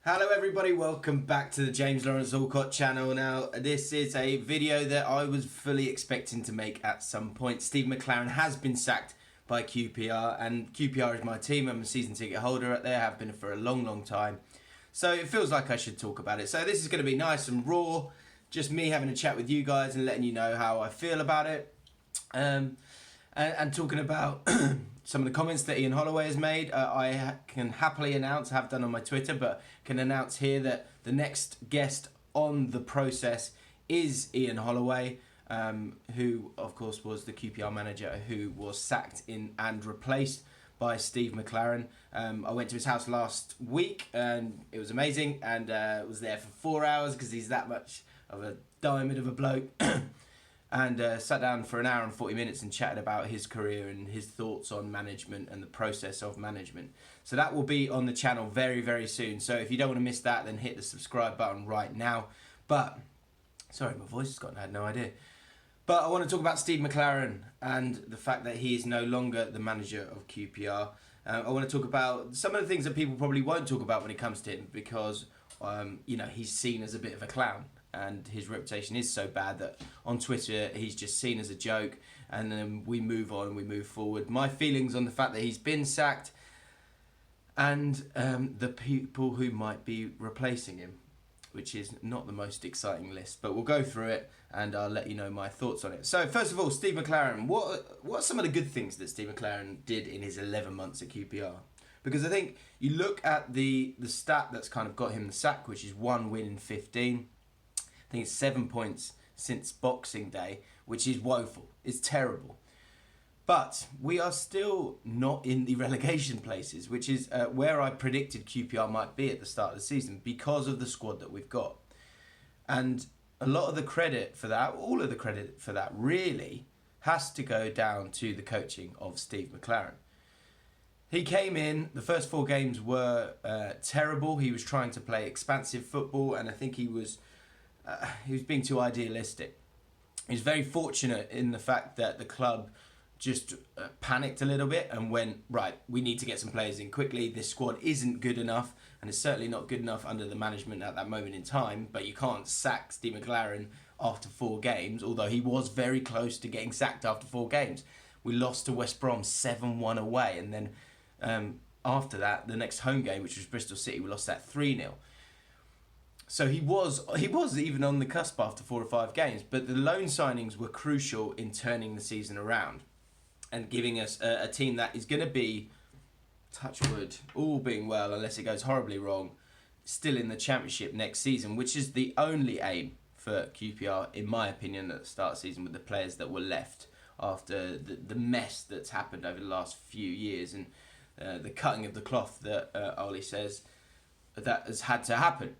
Hello everybody, welcome back to the James Lawrence Allcott channel. Now, this is a video that I was fully expecting to make at some point. Steve McClaren has been sacked by QPR, and QPR is my team. I'm a season ticket holder at there, have been for a long time. So it feels like I should talk about it. So this is going to be nice and raw, just me having a chat with you guys and letting you know how I feel about it. And talking about some of the comments that Ian Holloway has made. I can happily announce, have done on my Twitter, but can announce here that the next guest on the process is Ian Holloway, who of course was the QPR manager who was sacked and replaced by Steve McClaren. I went to his house last week and it was amazing, and was there for 4 hours because he's that much of a diamond of a bloke. And sat down for an hour and 40 minutes and chatted about his career and his thoughts on management and the process of management. So that will be on the channel very soon. So if you don't want to miss that, then hit the subscribe button right now. But, sorry, my voice has gone, I had no idea. But I want to talk about Steve McClaren and the fact that he is no longer the manager of QPR. I want to talk about some of the things that people probably won't talk about when it comes to him because, he's seen as a bit of a clown. And his reputation is so bad that on Twitter he's just seen as a joke, and then we move on, we move forward. My feelings on the fact that he's been sacked and the people who might be replacing him, which is not the most exciting list, but we'll go through it and I'll let you know my thoughts on it. So first of all, Steve McClaren. What are some of the good things that Steve McClaren did in his 11 months at QPR? Because I think you look at the stat that's kind of got him the sack, which is 1 win in 15. I think it's 7 points since Boxing Day, which is woeful. It's terrible. But we are still not in the relegation places, which is where I predicted QPR might be at the start of the season because of the squad that we've got. And a lot of the credit for that, all of the credit for that really has to go down to the coaching of Steve McClaren. He came in, the first 4 games were terrible. He was trying to play expansive football, and I think he was being too idealistic. He was very fortunate in the fact that the club just panicked a little bit and went, right, we need to get some players in quickly. This squad isn't good enough, and it's certainly not good enough under the management at that moment in time, but you can't sack Steve McClaren after 4 games, although he was very close to getting sacked after 4 games. We lost to West Brom 7-1 away, and then after that, the next home game, which was Bristol City, we lost that 3-0. So he was even on the cusp after 4 or 5 games, but the loan signings were crucial in turning the season around and giving us a team that is going to be, touch wood, all being well, unless it goes horribly wrong, still in the Championship next season, which is the only aim for QPR, in my opinion, at the start of the season with the players that were left after the mess that's happened over the last few years and the cutting of the cloth that Ollie says that has had to happen.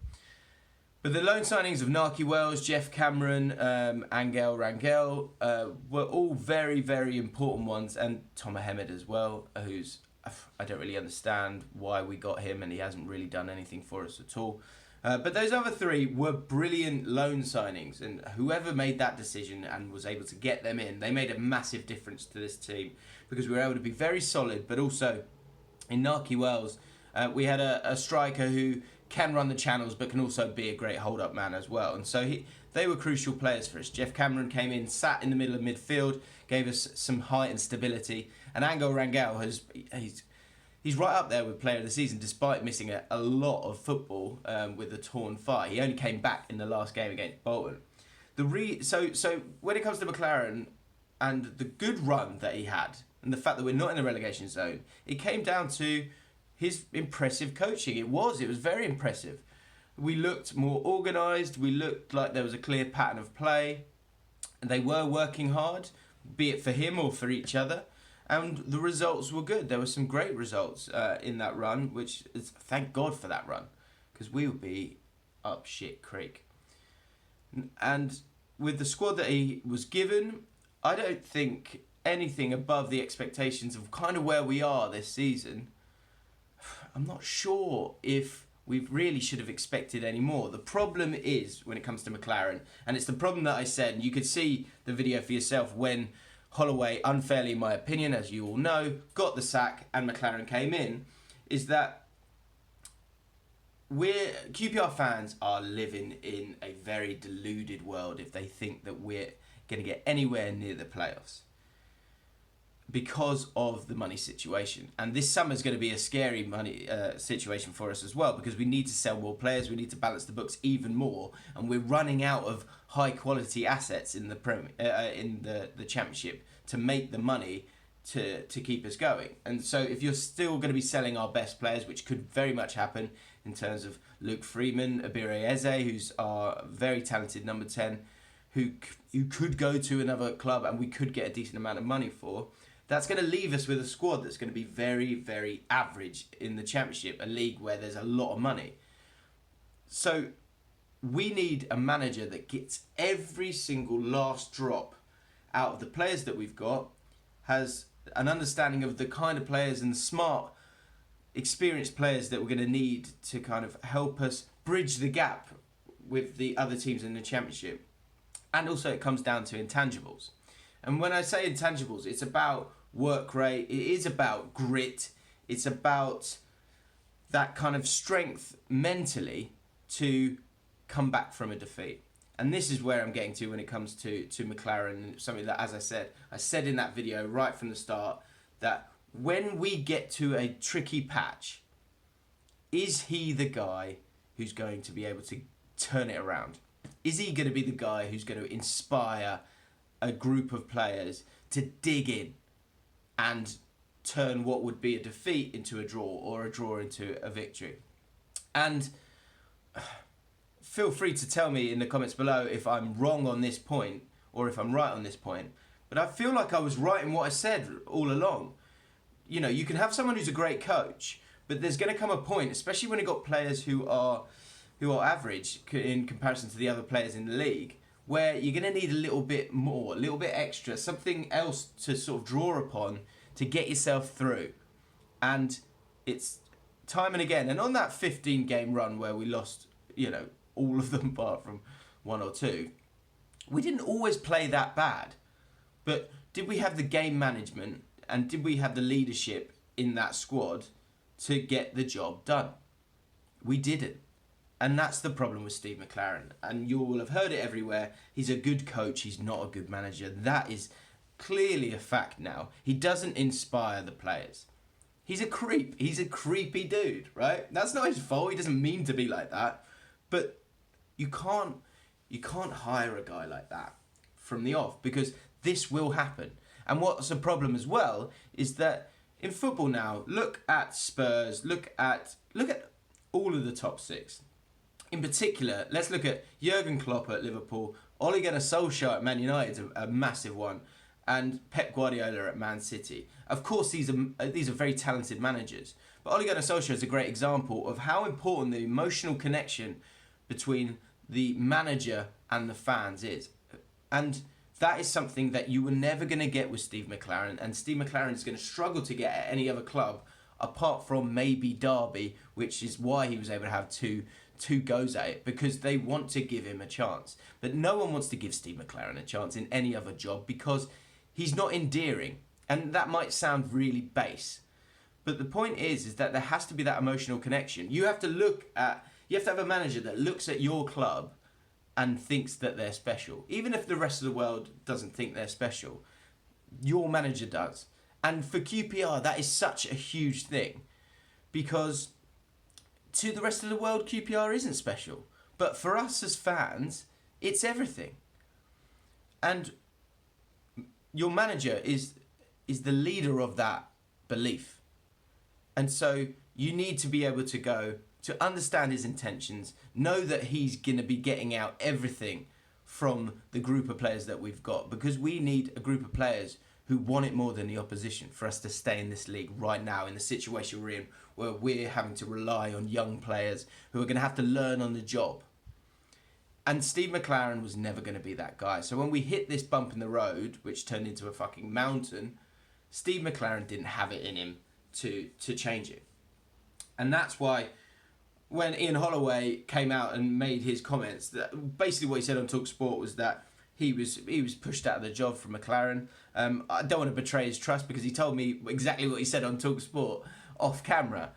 But the loan signings of Nahki Wells, Jeff Cameron, Angel Rangel were all very important ones, and Tom Ahmed as well, who's, I don't really understand why we got him, and he hasn't really done anything for us at all. But those other 3 were brilliant loan signings, and whoever made that decision and was able to get them in, they made a massive difference to this team because we were able to be very solid, but also in Nahki Wells, we had a striker who can run the channels but can also be a great hold-up man as well. And so they were crucial players for us. Jeff Cameron came in, sat in the middle of midfield, gave us some height and stability. And Angel Rangel, he's right up there with player of the season despite missing a lot of football with a torn thigh. He only came back in the last game against Bolton. So when it comes to McClaren and the good run that he had and the fact that we're not in the relegation zone, it came down to his impressive coaching. It was very impressive. We looked more organised. We looked like there was a clear pattern of play. And they were working hard, be it for him or for each other. And the results were good. There were some great results in that run, which is, thank God for that run, because we would be up shit creek. And with the squad that he was given, I don't think anything above the expectations of kind of where we are this season. I'm not sure if we really should have expected any more. The problem is, when it comes to McClaren, and it's the problem that I said, and you could see the video for yourself when Holloway, unfairly in my opinion, as you all know, got the sack and McClaren came in, is that QPR fans are living in a very deluded world if they think that we're going to get anywhere near the playoffs because of the money situation. And this summer is going to be a scary money situation for us as well, because we need to sell more players, we need to balance the books even more, and we're running out of high quality assets in the the Championship to make the money to keep us going. And so if you're still going to be selling our best players, which could very much happen in terms of Luke Freeman, Abire Eze, who's our very talented number 10, who could go to another club and we could get a decent amount of money for, that's going to leave us with a squad that's going to be very, very average in the Championship, a league where there's a lot of money. So we need a manager that gets every single last drop out of the players that we've got, has an understanding of the kind of players and smart, experienced players that we're going to need to kind of help us bridge the gap with the other teams in the Championship. And also it comes down to intangibles. And when I say intangibles, it's about work rate, it is about grit, it's about that kind of strength mentally to come back from a defeat. And this is where I'm getting to when it comes to McClaren, something that, as I said in that video right from the start, that when we get to a tricky patch, is he the guy who's going to be able to turn it around? Is he going to be the guy who's going to inspire a group of players to dig in and turn what would be a defeat into a draw, or a draw into a victory? And feel free to tell me in the comments below if I'm wrong on this point or if I'm right on this point. But I feel like I was right in what I said all along. You know, you can have someone who's a great coach, but there's going to come a point, especially when you've got players who are average in comparison to the other players in the league, where you're going to need a little bit more, a little bit extra, something else to sort of draw upon to get yourself through. And it's time and again. And on that 15-game run where we lost, you know, all of them apart from one or two, we didn't always play that bad. But did we have the game management and did we have the leadership in that squad to get the job done? We didn't. And that's the problem with Steve McClaren. And you will have heard it everywhere. He's a good coach. He's not a good manager. That is clearly a fact now. He doesn't inspire the players. He's a creep. He's a creepy dude, right? That's not his fault. He doesn't mean to be like that. But you can't hire a guy like that from the off, because this will happen. And what's a problem as well is that in football now, look at Spurs, look at all of the top six. In particular, let's look at Jurgen Klopp at Liverpool, Ole Gunnar Solskjaer at Man United, a massive one, and Pep Guardiola at Man City. Of course, these are very talented managers, but Ole Gunnar Solskjaer is a great example of how important the emotional connection between the manager and the fans is. And that is something that you were never going to get with Steve McClaren, and Steve McClaren is going to struggle to get at any other club apart from maybe Derby, which is why he was able to have two goes at it, because they want to give him a chance. But no one wants to give Steve McClaren a chance in any other job because he's not endearing. And that might sound really base, but the point is that there has to be that emotional connection. You have to have a manager that looks at your club and thinks that they're special. Even if the rest of the world doesn't think they're special, your manager does. And for QPR, that is such a huge thing, because to the rest of the world, QPR isn't special. But for us as fans, it's everything. And your manager is the leader of that belief. And so you need to be able to go to understand his intentions, know that he's going to be getting out everything from the group of players that we've got, because we need a group of players who want it more than the opposition for us to stay in this league right now, in the situation we're in, where we're having to rely on young players who are going to have to learn on the job. And Steve McClaren was never going to be that guy. So when we hit this bump in the road, which turned into a fucking mountain, Steve McClaren didn't have it in him to change it. And that's why when Ian Holloway came out and made his comments, that basically what he said on TalkSport was that he was pushed out of the job from McClaren. I don't want to betray his trust because he told me exactly what he said on TalkSport off camera.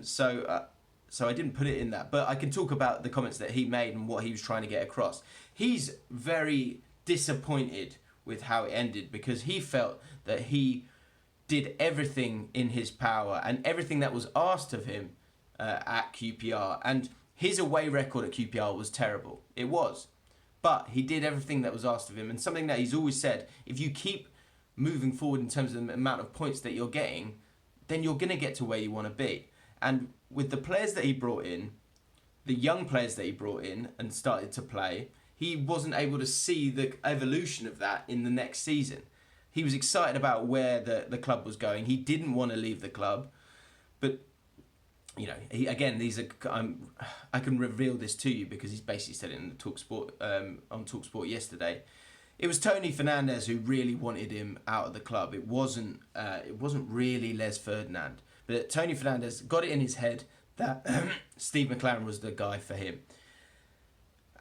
So so I didn't put it in that. But I can talk about the comments that he made and what he was trying to get across. He's very disappointed with how it ended because he felt that he did everything in his power and everything that was asked of him at QPR. And his away record at QPR was terrible. It was. But he did everything that was asked of him. And something that he's always said, if you keep moving forward in terms of the amount of points that you're getting, then you're going to get to where you want to be. And with the players that he brought in, the young players that he brought in and started to play, he wasn't able to see the evolution of that in the next season. He was excited about where the club was going. He didn't want to leave the club. But, you know, these are... I can reveal this to you because he's basically said it in the TalkSport, on TalkSport yesterday. It was Tony Fernandes who really wanted him out of the club. It wasn't really Les Ferdinand. But Tony Fernandes got it in his head that Steve McClaren was the guy for him.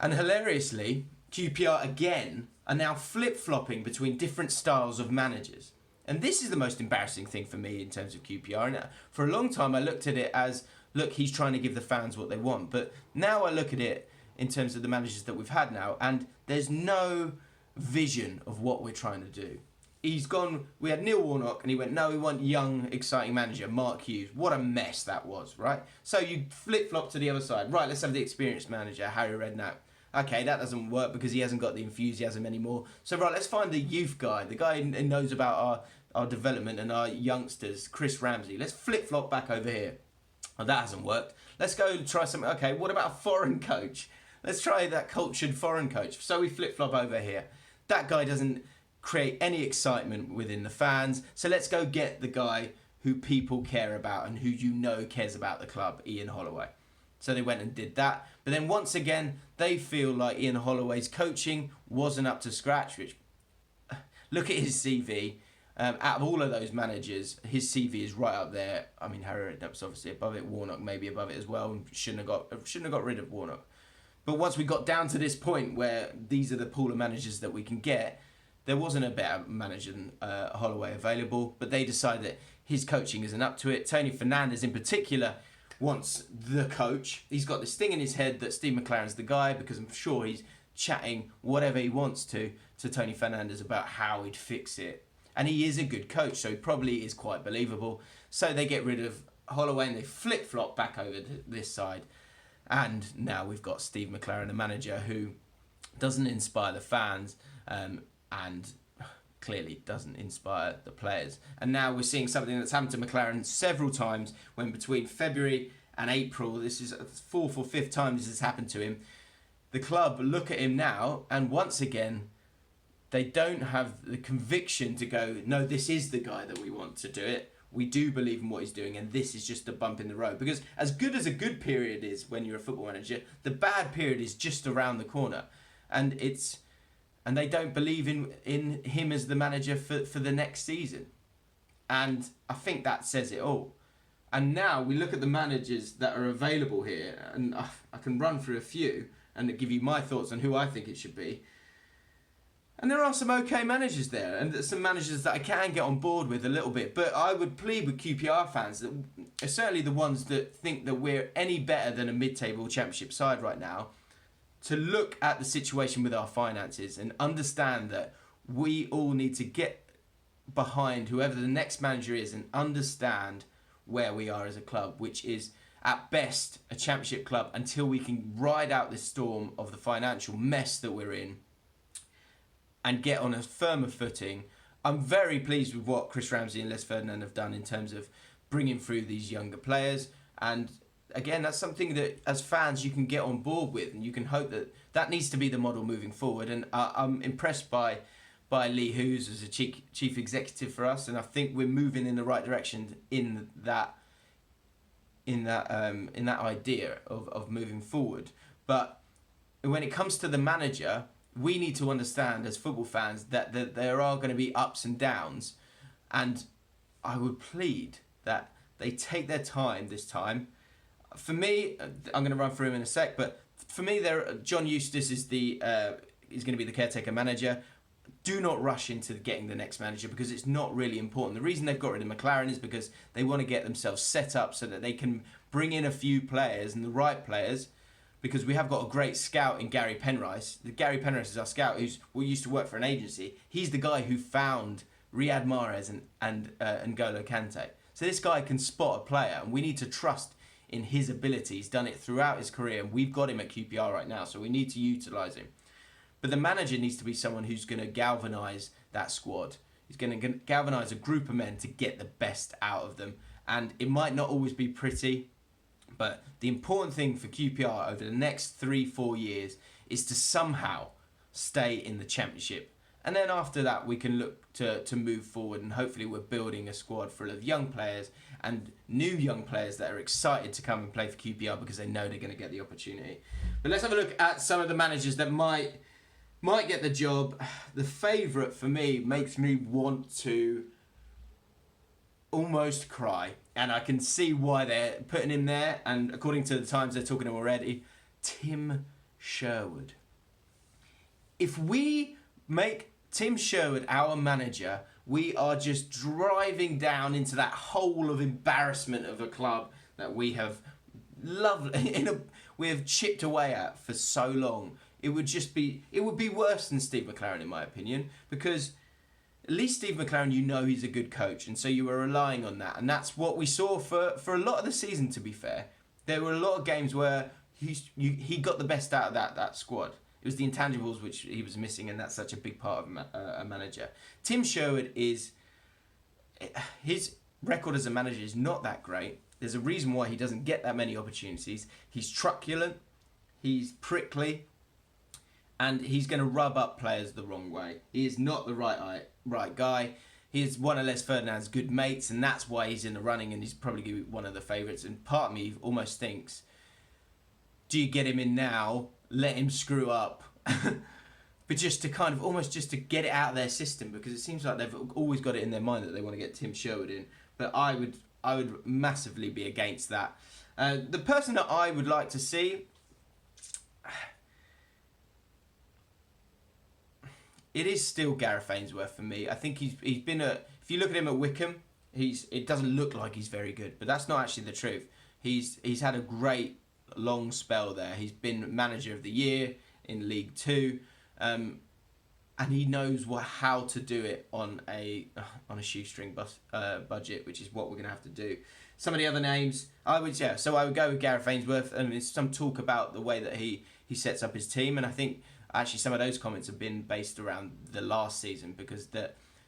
And hilariously, QPR again are now flip-flopping between different styles of managers. And this is the most embarrassing thing for me in terms of QPR. And for a long time, I looked at it as, look, he's trying to give the fans what they want. But now I look at it in terms of the managers that we've had now, and there's no vision of what we're trying to do. He's gone, we had Neil Warnock, and he went, no, we want young, exciting manager, Mark Hughes. What a mess that was, right? So you flip-flop to the other side. Right, let's have the experienced manager, Harry Redknapp. Okay, that doesn't work because he hasn't got the enthusiasm anymore. So, right, let's find the youth guy, the guy who knows about our development and our youngsters, Chris Ramsey. Let's flip-flop back over here. Oh, that hasn't worked. Let's go try something. Okay, what about a foreign coach? Let's try that cultured foreign coach. So we flip-flop over here. That guy doesn't create any excitement within the fans. So let's go get the guy who people care about and who you know cares about the club, Ian Holloway. So they went and did that. But then once again, they feel like Ian Holloway's coaching wasn't up to scratch, which, look at his CV. Out of all of those managers, his CV is right up there. I mean, Harry Redknapp's obviously above it. Warnock maybe above it as well. Shouldn't have got rid of Warnock. But once we got down to this point where these are the pool of managers that we can get, there wasn't a better manager than Holloway available. But they decided that his coaching isn't up to it. Tony Fernandes in particular wants the coach. He's got this thing in his head that Steve McClaren's the guy because I'm sure he's chatting whatever he wants to Tony Fernandes about how he'd fix it. And he is a good coach, so he probably is quite believable. So they get rid of Holloway and they flip-flop back over to this side. And now we've got Steve McClaren, a manager who doesn't inspire the fans and clearly doesn't inspire the players. And now we're seeing something that's happened to McClaren several times when between February and April, this is the fourth or fifth time this has happened to him. The club look at him now and once again, they don't have the conviction to go, no, this is the guy that we want to do it. We do believe in what he's doing, and this is just a bump in the road. Because as good as a good period is when you're a football manager, the bad period is just around the corner. And they don't believe in him as the manager for the next season. And I think that says it all. And now we look at the managers that are available here, and I can run through a few and give you my thoughts on who I think it should be. And there are some okay managers there, and some managers that I can get on board with a little bit. But I would plead with QPR fans, that certainly the ones that think that we're any better than a mid-table championship side right now, to look at the situation with our finances and understand that we all need to get behind whoever the next manager is and understand where we are as a club, which is at best a championship club until we can ride out this storm of the financial mess that we're in and get on a firmer footing. I'm very pleased with what Chris Ramsey and Les Ferdinand have done in terms of bringing through these younger players. And again, that's something that as fans you can get on board with, and you can hope that that needs to be the model moving forward. And I'm impressed by Lee Hoos as a chief executive for us, and I think we're moving in the right direction in that idea of moving forward. But when it comes to the manager, we need to understand as football fans that there are going to be ups and downs, and I would plead that they take their time this time. For me, I'm going to run through him in a sec, but for me, John Eustace is going to be the caretaker manager. Do not rush into getting the next manager because it's not really important. The reason they've got rid of McClaren is because they want to get themselves set up so that they can bring in a few players and the right players, because we have got a great scout in Gary Penrice. Gary Penrice is our scout who used to work for an agency. He's the guy who found Riyad Mahrez and N'Golo Kante. So this guy can spot a player, and we need to trust in his ability. He's done it throughout his career, and we've got him at QPR right now, so we need to utilise him. But the manager needs to be someone who's going to galvanise that squad. He's going to galvanise a group of men to get the best out of them. And it might not always be pretty, but the important thing for QPR over the next 3-4 years is to somehow stay in the Championship. And then after that, we can look to move forward, and hopefully we're building a squad full of young players and new young players that are excited to come and play for QPR because they know they're going to get the opportunity. But let's have a look at some of the managers that might get the job. The favourite for me makes me want to almost cry, and I can see why they're putting him there, and according to the Times they're talking him already. Tim Sherwood. If we make Tim Sherwood our manager, we are just driving down into that hole of embarrassment of a club that we have we have chipped away at for so long. It would be worse than Steve McClaren, in my opinion, because at least Steve McClaren, you know he's a good coach, and so you were relying on that. And that's what we saw for a lot of the season, to be fair. There were a lot of games where he got the best out of that squad. It was the intangibles which he was missing, and that's such a big part of a manager. Tim Sherwood his record as a manager is not that great. There's a reason why he doesn't get that many opportunities. He's truculent, he's prickly, and he's going to rub up players the wrong way. He is not the right guy. He is one of Les Ferdinand's good mates, and that's why he's in the running, and he's probably going to be one of the favourites. And part of me almost thinks, do you get him in now, let him screw up, but just to kind of almost just to get it out of their system, because it seems like they've always got it in their mind that they want to get Tim Sherwood in. But I would massively be against that. The person that I would like to see, it is still Gareth Ainsworth for me. I think he's been if you look at him at Wickham, it doesn't look like he's very good, but that's not actually the truth. He's had a great long spell there. He's been manager of the year in League Two, and he knows how to do it on a shoestring budget, which is what we're going to have to do. Some of the other names, I would go with Gareth Ainsworth, and there's some talk about the way that he sets up his team, and I think actually some of those comments have been based around the last season, because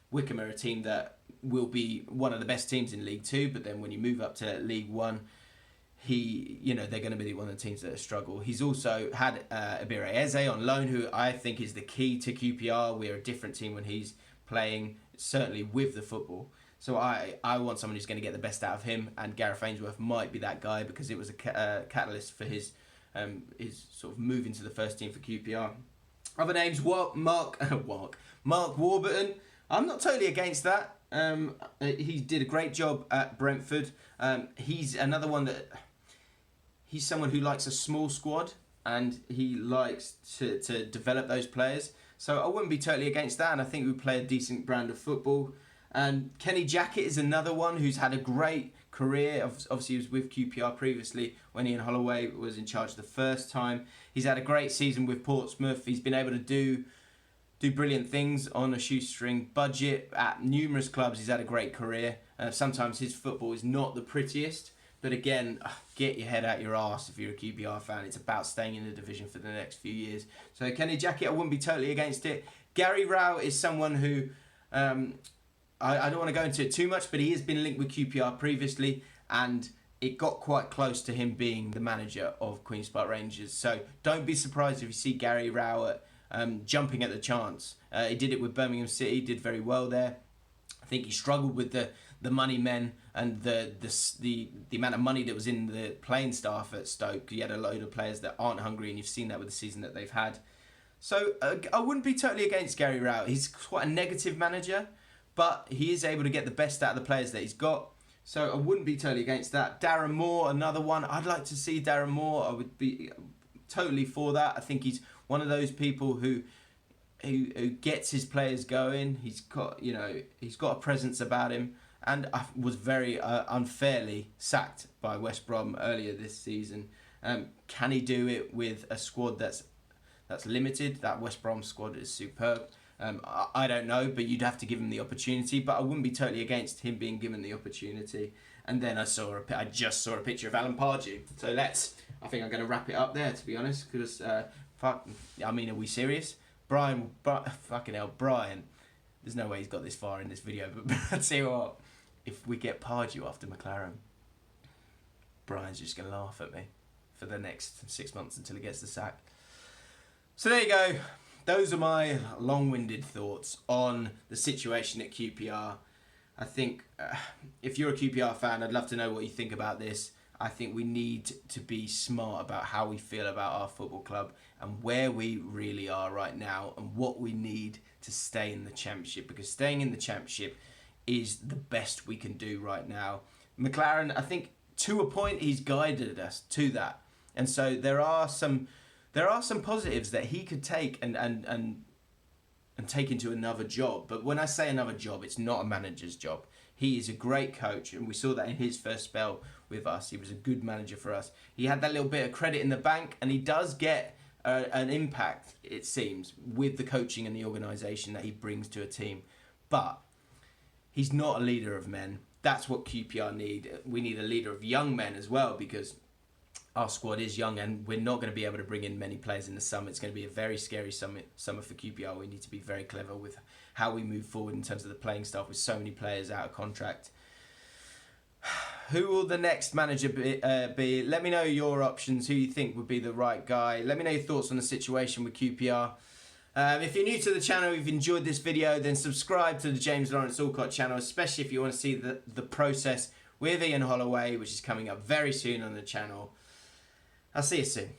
Wickham are a team that will be one of the best teams in League Two, but then when you move up to League One, they're going to be one of the teams that struggle. He's also had Ibire Eze on loan, who I think is the key to QPR. We're a different team when he's playing, certainly with the football. So I want someone who's going to get the best out of him, and Gareth Ainsworth might be that guy, because it was a catalyst for his sort of move into the first team for QPR. Other names, Mark Warburton. I'm not totally against that. He did a great job at Brentford. He's another one that he's someone who likes a small squad, and he likes to develop those players. So I wouldn't be totally against that, and I think we play a decent brand of football. And Kenny Jackett is another one who's had a great career. Obviously, he was with QPR previously when Ian Holloway was in charge the first time. He's had a great season with Portsmouth. He's been able to do brilliant things on a shoestring budget at numerous clubs. He's had a great career. Sometimes his football is not the prettiest, but again, get your head out your arse if you're a QPR fan. It's about staying in the division for the next few years. So Kenny Jackett, I wouldn't be totally against it. Gary Rowett is someone who I don't want to go into it too much, but he has been linked with QPR previously, and it got quite close to him being the manager of Queen's Park Rangers. So don't be surprised if you see Gary Rowett jumping at the chance. He did it with Birmingham City, did very well there. I think he struggled with the money men and the amount of money that was in the playing staff at Stoke. He had a load of players that aren't hungry, and you've seen that with the season that they've had. So I wouldn't be totally against Gary Rowett. He's quite a negative manager, but he is able to get the best out of the players that he's got. So I wouldn't be totally against that. Darren Moore, another one. I'd like to see Darren Moore. I would be totally for that. I think he's one of those people who gets his players going. He's got a presence about him, and I was very unfairly sacked by West Brom earlier this season. Can he do it with a squad that's limited? That West Brom squad is superb. I don't know, but you'd have to give him the opportunity. But I wouldn't be totally against him being given the opportunity. And then I just saw a picture of Alan Pardew. So I think I'm going to wrap it up there, to be honest, because I mean, are we serious? Fucking hell, Brian. There's no way he's got this far in this video, but I'll tell you what, if we get Pardew after McClaren, Brian's just going to laugh at me for the next 6 months until he gets the sack. So there you go. Those are my long-winded thoughts on the situation at QPR. I think if you're a QPR fan, I'd love to know what you think about this. I think we need to be smart about how we feel about our football club and where we really are right now and what we need to stay in the Championship, because staying in the Championship is the best we can do right now. McClaren, I think to a point, he's guided us to that. And so there are some positives that he could take and take into another job. But when I say another job, it's not a manager's job. He is a great coach, and we saw that in his first spell with us. He was a good manager for us. He had that little bit of credit in the bank, and he does get an impact, it seems, with the coaching and the organisation that he brings to a team. But he's not a leader of men. That's what QPR need. We need a leader of young men as well, because our squad is young and we're not going to be able to bring in many players in the summer. It's going to be a very scary summer for QPR. We need to be very clever with how we move forward in terms of the playing staff with so many players out of contract. Who will the next manager be? Let me know your options, who you think would be the right guy. Let me know your thoughts on the situation with QPR. If you're new to the channel, if you've enjoyed this video, then subscribe to the James Lawrence Allcott channel, especially if you want to see the process with Ian Holloway, which is coming up very soon on the channel. I'll see you soon.